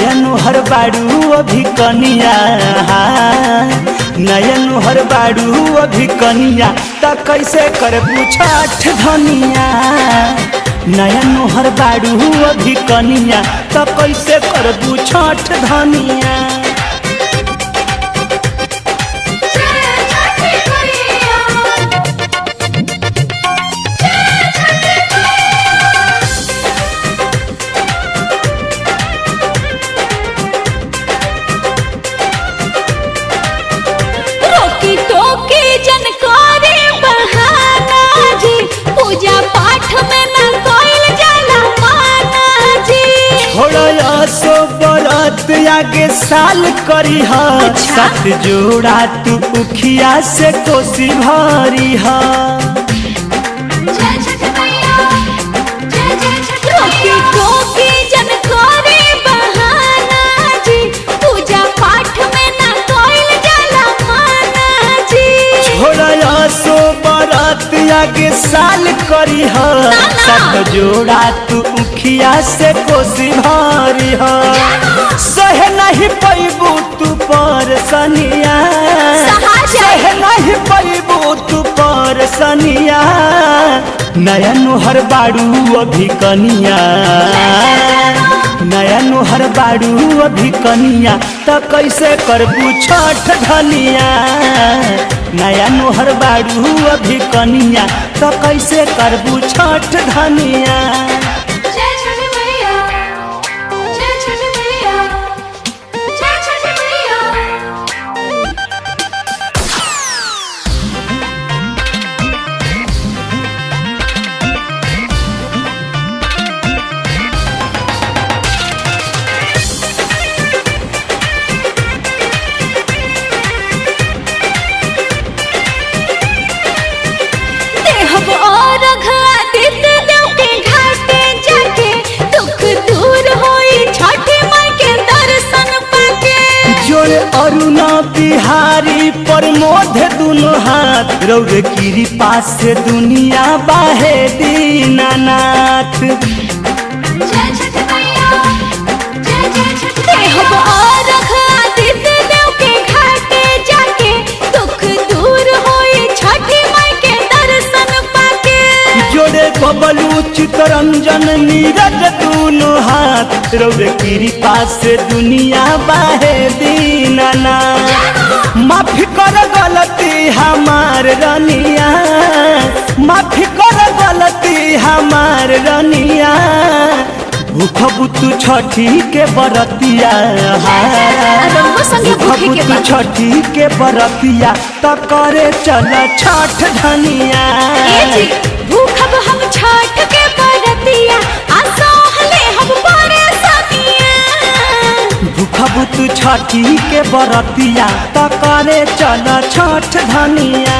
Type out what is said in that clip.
नया नुहर बाड़ू अभी कनिया, नया नुहर बाड़ू अभी कनिया, त कैसे करबू छठ धनिया। नया नुहर बाड़ू अभी कनिया, त कैसे करबू छठ धनिया। पूजा पाठ में न कोइल जाला माना जी। थोड़ा सो बरत आगे साल करी हा, साथ जोड़ा तू उखिया से कोसी भरी हा। रोकी टोकी जन करे बहाना जी, पूजा पाठ में न कोइल जाला माना जी। थोड़ा सो बरत आगे साल करी हा, साथ जोड़ा तू उखिया से कोसी भरी हा। सहे नहीं पैबू तू पर सनिया, सहे नहीं पैबू तू पर सनिया। नया नुहर बाड़ू अभी कनिया, नया नुहर बाड़ू अभी कनिया, त कैसे करबू छठ धनिया। नया नुहर बाड़ू अभी कनिया, त कैसे करबू छठ धनिया। अरुणा बिहारी पर मोधे दुनो हाथ, रौरे गिरी पास से दुनिया बाहे दीनानाथ। जोड़े बबलू चितरंजन नीरज दुनो हाथ, रौरे गिरी पास से दुनिया बाहे दीनाना। माफी कर गलती हमार रनिया, माफी कर गलती हमार रनिया। भूखबू तू छठी के बरतिया, भूखबू तू छठी के बरतिया, त करे चल छठ धनिया। भूखब हम छठ के बरतिया, असहले हम परेशानिया। भूखबू तू छठी के बरतिया, त करे चल छठ धनिया।